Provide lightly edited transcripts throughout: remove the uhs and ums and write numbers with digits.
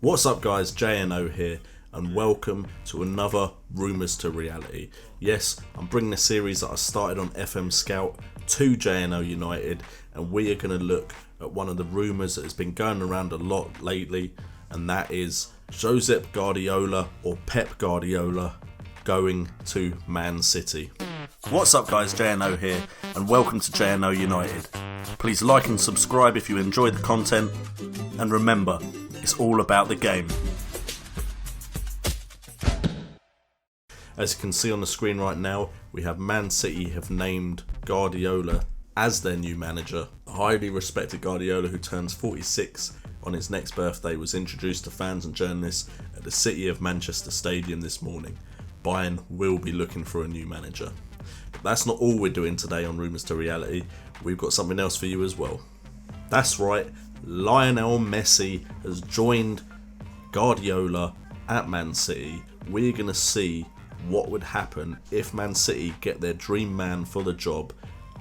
What's up guys, JNO here and welcome to another Rumours to Reality. Yes, I'm bringing a series that I started on FM Scout to JNO United, and we are going to look at one of the rumours that has been going around a lot lately, and that is Josep Guardiola or Pep Guardiola going to Man City. What's up guys, JNO here and welcome to JNO United. Please like and subscribe if you enjoy the content, and remember, it's all about the game. As you can see on the screen right now, we have Man City have named Guardiola as their new manager. A highly respected Guardiola, who turns 46 on his next birthday, was introduced to fans and journalists at the City of Manchester Stadium this morning. Bayern will be looking for a new manager. But that's not all we're doing today on Rumours to Reality. We've got something else for you as well. That's right, Lionel Messi has joined Guardiola at Man City. We're going to see what would happen if Man City get their dream man for the job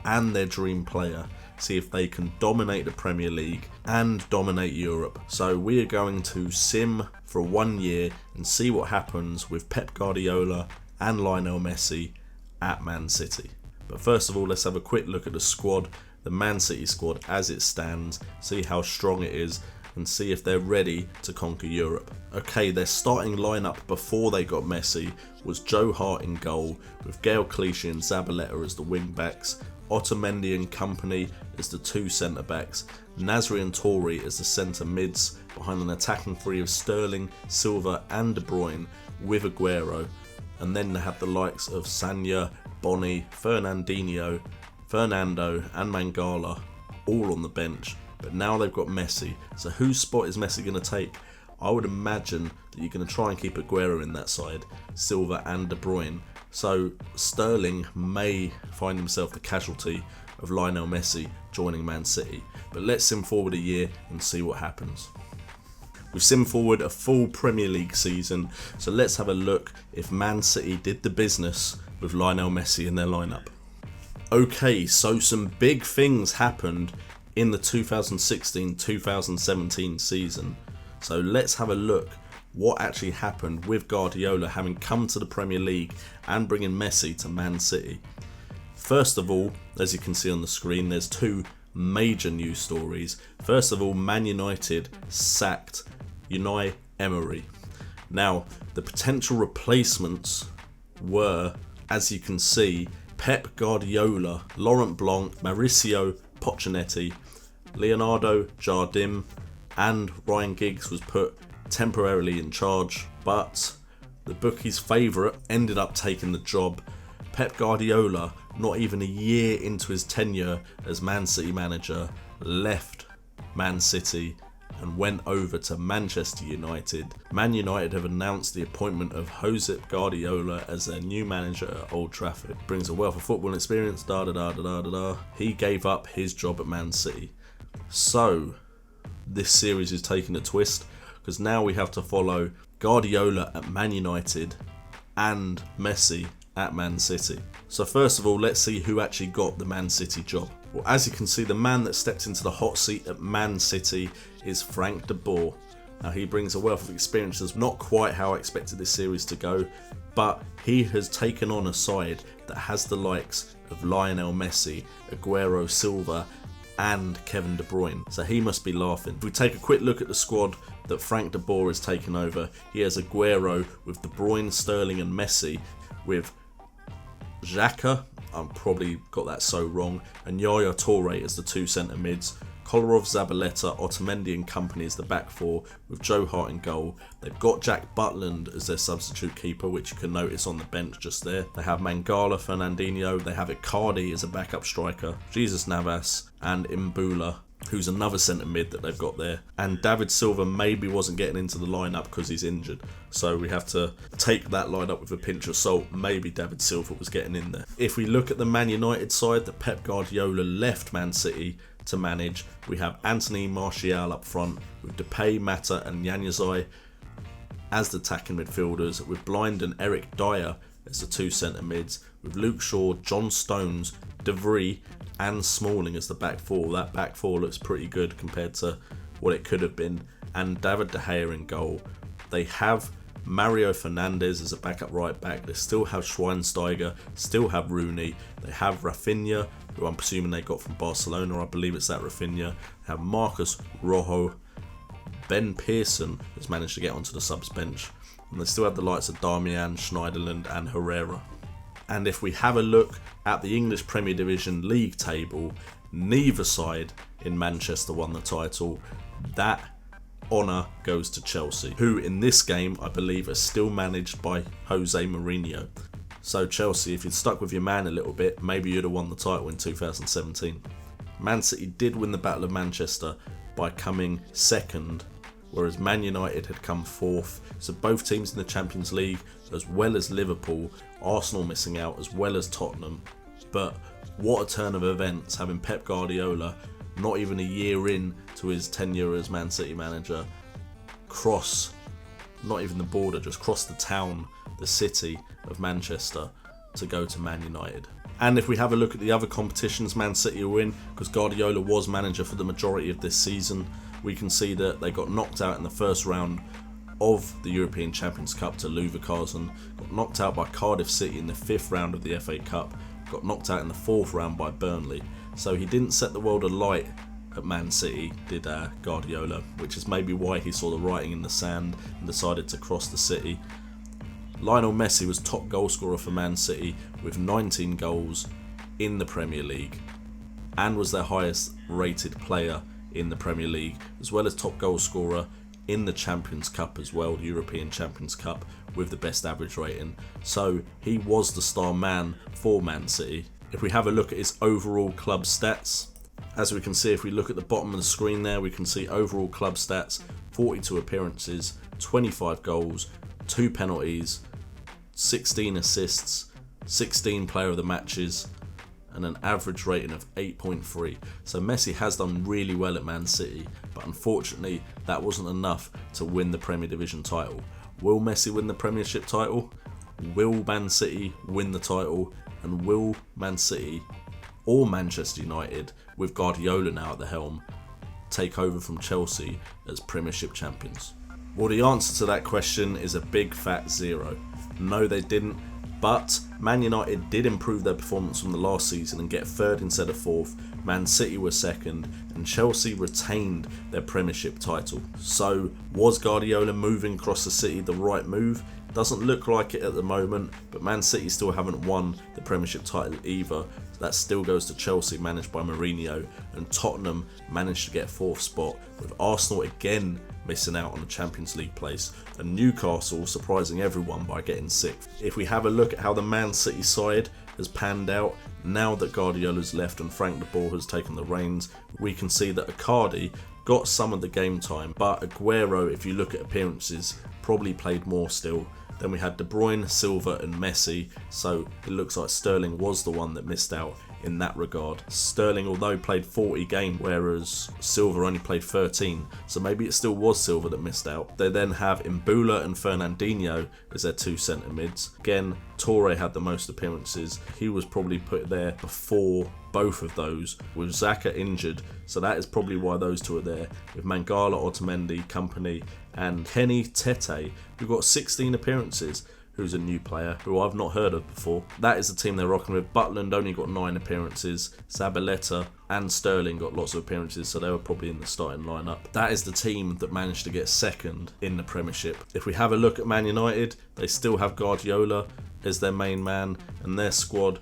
and their dream player. See if they can dominate the Premier League and dominate Europe. So we are going to sim for 1 year and see what happens with Pep Guardiola and Lionel Messi at Man City. But first of all, let's have a quick look at the squad, the Man City squad as it stands, see how strong it is and see if they're ready to conquer Europe. Okay, their starting lineup before they got Messi was Joe Hart in goal, with Gael Clichy and Zabaleta as the wing backs, Otamendi and company as the two centre backs, Nasri and Toure as the centre mids, behind an attacking three of Sterling, Silva and De Bruyne with Aguero, and then they have the likes of Sanya, Boni, Fernando and Mangala all on the bench. But now they've got Messi, so whose spot is Messi going to take? I would imagine that you're going to try and keep Aguero in that side, Silva and De Bruyne. So Sterling may find himself the casualty of Lionel Messi joining Man City. But let's sim forward a year and see what happens. We've simmed forward a full Premier League season, so let's have a look if Man City did the business with Lionel Messi in their lineup. Okay, so some big things happened in the 2016-2017 season. So let's have a look what actually happened with Guardiola having come to the Premier League and bringing Messi to Man City. First of all, as you can see on the screen, there's two major news stories. First of all, Man United sacked Unai Emery. Now, the potential replacements were, as you can see, Pep Guardiola, Laurent Blanc, Mauricio Pochettino, Leonardo Jardim and Ryan Giggs was put temporarily in charge, but the bookies' favourite ended up taking the job. Pep Guardiola, not even a year into his tenure as Man City manager, left Man City and went over to Manchester United. Man United have announced the appointment of Josep Guardiola as their new manager at Old Trafford. Brings a wealth of football experience, He gave up his job at Man City. So, this series is taking a twist, because now we have to follow Guardiola at Man United and Messi at Man City. So first of all, let's see who actually got the Man City job. Well, as you can see, the man that stepped into the hot seat at Man City is Frank de Boer. Now, he brings a wealth of experiences, not quite how I expected this series to go, but he has taken on a side that has the likes of Lionel Messi, Aguero, Silva and Kevin De Bruyne, so he must be laughing. If we take a quick look at the squad that Frank de Boer has taken over, he has Aguero with De Bruyne, Sterling and Messi, with Xhaka, I've probably got that so wrong, and Yaya Toure as the two centre mids, Kolarov, Zabaleta, Otamendi and company as the back four, with Joe Hart in goal. They've got Jack Butland as their substitute keeper, which you can notice on the bench just there. They have Mangala, Fernandinho, they have Icardi as a backup striker, Jesus Navas and Imbula, who's another centre mid that they've got there. And David Silva maybe wasn't getting into the lineup because he's injured, so we have to take that lineup with a pinch of salt. Maybe David Silva was getting in there. If we look at the Man United side that Pep Guardiola left Man City to manage, we have Anthony Martial up front with Depay, Mata and Januzaj as the attacking midfielders, with Blind and Eric Dyer as the two centre mids, with Luke Shaw, John Stones, De Vrij and Smalling as the back four. That back four looks pretty good compared to what it could have been. and David De Gea in goal. They have Mario Fernandes as a backup right back. They still have Schweinsteiger, still have Rooney. They have Rafinha, who I'm presuming they got from Barcelona. I believe it's that Rafinha. They have Marcus Rojo. Ben Pearson has managed to get onto the subs bench. And they still have the likes of Darmian, Schneiderlin and Herrera. And if we have a look at the English Premier Division league table, neither side in Manchester won the title. That honour goes to Chelsea, who in this game I believe are still managed by Jose Mourinho. So Chelsea, if you'd stuck with your man a little bit, maybe you'd have won the title in 2017. Man City did win the Battle of Manchester by coming second, whereas Man United had come fourth. So both teams in the Champions League, as well as Liverpool, Arsenal missing out, as well as Tottenham. But what a turn of events, having Pep Guardiola, not even a year in to his tenure as Man City manager, cross not even the border, just cross the town, the city of Manchester, to go to Man United. And if we have a look at the other competitions Man City will win, because Guardiola was manager for the majority of this season, we can see that they got knocked out in the first round of the European Champions Cup to Leverkusen, got knocked out by Cardiff City in the 5th round of the FA Cup, got knocked out in the 4th round by Burnley. So he didn't set the world alight at Man City, did Guardiola, which is maybe why he saw the writing in the sand and decided to cross the city. Lionel Messi was top goal scorer for Man City with 19 goals in the Premier League and was their highest rated player in the Premier League, as well as top goal scorer in the Champions Cup as well, the European Champions Cup, with the best average rating. So he was the star man for Man City. If we have a look at his overall club stats, as we can see, if we look at the bottom of the screen there, we can see overall club stats: 42 appearances, 25 goals, 2 penalties, 16 assists, 16 player of the matches, and an average rating of 8.3. So Messi has done really well at Man City, but unfortunately that wasn't enough to win the Premier Division title. Will Messi win the Premiership title? Will Man City win the title? And will Man City or Manchester United, with Guardiola now at the helm, take over from Chelsea as Premiership champions? Well, the answer to that question is a big fat 0. No, they didn't. But Man United did improve their performance from the last season and get 3rd instead of 4th. Man City were 2nd, and Chelsea retained their Premiership title. So was Guardiola moving across the city the right move? Doesn't look like it at the moment, but Man City still haven't won the Premiership title either. So that still goes to Chelsea, managed by Mourinho, and Tottenham managed to get 4th spot, with Arsenal again missing out on the Champions League place, and Newcastle surprising everyone by getting 6th. If we have a look at how the Man City side has panned out, now that Guardiola's left and Frank de Boer has taken the reins, we can see that Icardi got some of the game time, but Aguero, if you look at appearances, probably played more still. Then we had De Bruyne, Silva and Messi, so it looks like Sterling was the one that missed out in that regard. Sterling, although played 40 games, whereas Silva only played 13, so maybe it still was Silva that missed out. They then have Mbula and Fernandinho as their 2 centre mids. Again, Toure had the most appearances. He was probably put there before both of those, with Xhaka injured, so that is probably why those two are there, with Mangala, Otamendi, Company and Kenny Tete, who got 16 appearances, who's a new player who I've not heard of before. That is the team they're rocking with. Butland only got 9 appearances, Zabaleta and Sterling got lots of appearances, so they were probably in the starting lineup. That is the team that managed to get 2nd in the Premiership. If we have a look at Man United, they still have Guardiola as their main man, and their squad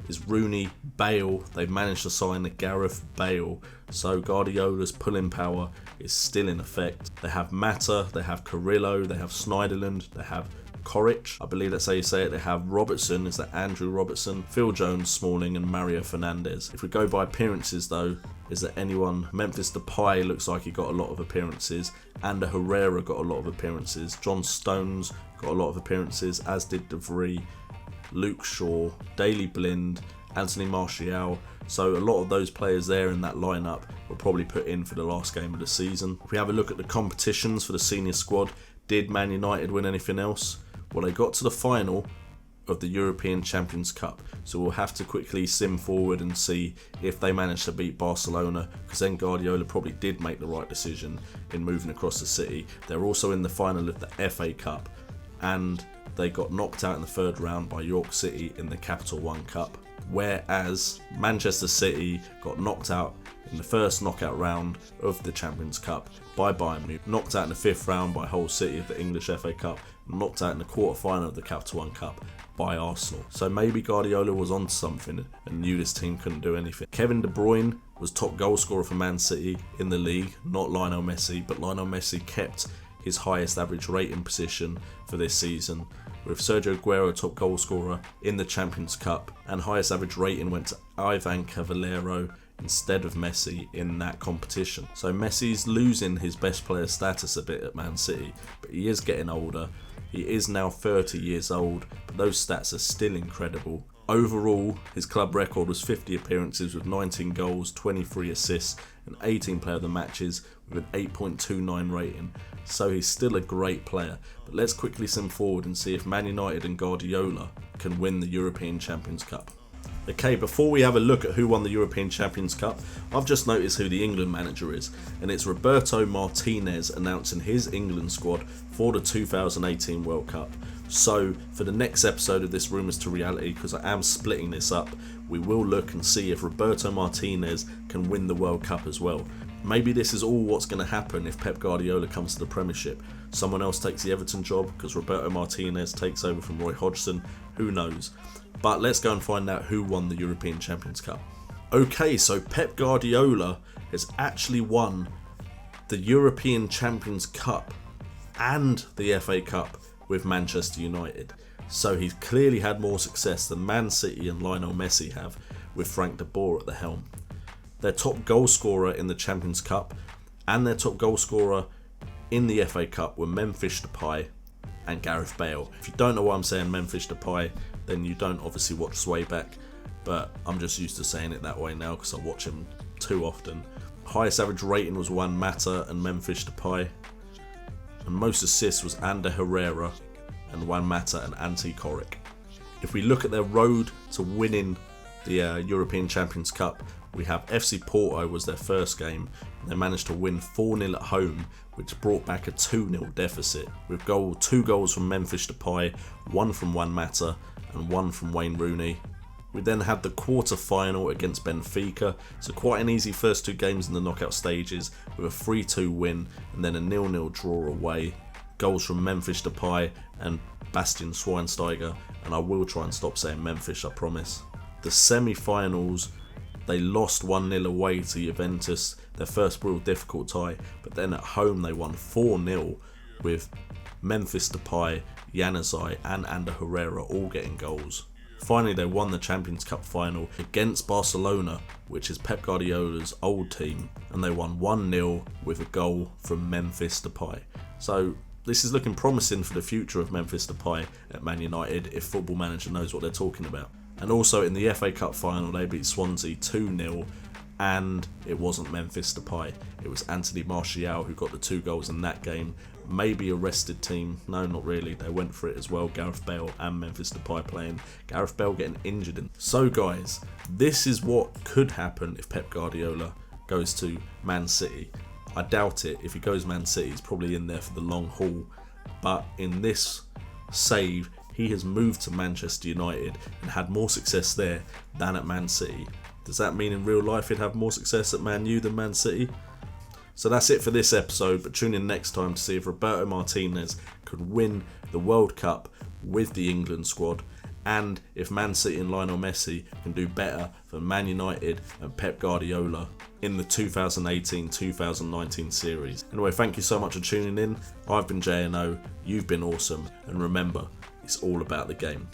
is Rooney, Bale. They've managed to sign the Gareth Bale, so Guardiola's pulling power is still in effect. They have Mata, they have Carrillo, they have Schneiderlin, they have Coric, I believe that's how you say it. They have Robertson, is that Andrew Robertson, Phil Jones, Smalling and Mario Fernandes. If we go by appearances though, is there anyone? Memphis Depay looks like he got a lot of appearances, and Herrera got a lot of appearances. John Stones got a lot of appearances, as did De Vrij, Luke Shaw, Daley Blind, Anthony Martial. So a lot of those players there in that lineup were probably put in for the last game of the season. If we have a look at the competitions for the senior squad, did Man United win anything else? Well, they got to the final of the European Champions Cup. So we'll have to quickly sim forward and see if they manage to beat Barcelona, because then Guardiola probably did make the right decision in moving across the city. They're also in the final of the FA Cup, and they got knocked out in the third round by York City in the Capital One Cup, whereas Manchester City got knocked out in the first knockout round of the Champions Cup by Bayern Munich, knocked out in the fifth round by Hull City of the English FA Cup, and knocked out in the quarter-final of the Capital One Cup by Arsenal. So maybe Guardiola was onto something and knew this team couldn't do anything. Kevin De Bruyne was top goal scorer for Man City in the league, not Lionel Messi, but Lionel Messi kept his highest average rating position for this season, with Sergio Aguero top goal scorer in the Champions Cup, and highest average rating went to Ivan Cavallero instead of Messi in that competition. So Messi's losing his best player status a bit at Man City, but he is getting older. He is now 30 years old, but those stats are still incredible. Overall, his club record was 50 appearances with 19 goals, 23 assists and 18 player of the matches with an 8.29 rating. So he's still a great player. But let's quickly sim forward and see if Man United and Guardiola can win the European Champions Cup. Okay, before we have a look at who won the European Champions Cup, I've just noticed who the England manager is, and it's Roberto Martinez announcing his England squad for the 2018 World Cup. So for the next episode of this Rumours to Reality, because I am splitting this up, we will look and see if Roberto Martinez can win the World Cup as well. Maybe this is all what's going to happen if Pep Guardiola comes to the Premiership. Someone else takes the Everton job because Roberto Martinez takes over from Roy Hodgson. Who knows? But let's go and find out who won the European Champions Cup. Okay, so Pep Guardiola has actually won the European Champions Cup and the FA Cup with Manchester United. So he's clearly had more success than Man City and Lionel Messi have, with Frank de Boer at the helm. Their top goal scorer in the Champions Cup and their top goal scorer in the FA Cup were Memphis Depay and Gareth Bale. If you don't know why I'm saying Memphis Depay, then you don't obviously watch Swayback, but I'm just used to saying it that way now because I watch him too often. Highest average rating was Juan Mata and Memphis Depay, and most assists was Ander Herrera and Juan Mata and Ante Coric. If we look at their road to winning the European Champions Cup, we have FC Porto was their first game. They managed to win 4-0 at home, which brought back a 2-0 deficit, with two goals from Memphis Depay, one from Juan Mata and one from Wayne Rooney. We then had the quarter-final against Benfica, so quite an easy first two games in the knockout stages, with a 3-2 win and then a 0-0 draw away. Goals from Memphis Depay and Bastian Schweinsteiger, and I will try and stop saying Memphis, I promise. The semi-finals, they lost 1-0 away to Juventus, their first real difficult tie, but then at home they won 4-0 with Memphis Depay, Januzaj and Ander Herrera all getting goals. Finally, they won the Champions Cup final against Barcelona, which is Pep Guardiola's old team, and they won 1-0 with a goal from Memphis Depay. So this is looking promising for the future of Memphis Depay at Man United if Football Manager knows what they're talking about. And also in the FA Cup final, they beat Swansea 2-0, and it wasn't Memphis Depay, it was Anthony Martial who got the 2 goals in that game. Maybe a rested team, no, not really, they went for it as well. Gareth Bale and Memphis Depay playing, Gareth Bale getting injured. So guys, this is what could happen if Pep Guardiola goes to Man City. I doubt it. If he goes Man City, he's probably in there for the long haul, but in this save, he has moved to Manchester United and had more success there than at Man City. Does that mean in real life he'd have more success at Man U than Man City? So that's it for this episode, but tune in next time to see if Roberto Martinez could win the World Cup with the England squad, and if Man City and Lionel Messi can do better than Man United and Pep Guardiola in the 2018-2019 series. Anyway, thank you so much for tuning in. I've been JNO, you've been awesome, and remember, it's all about the game.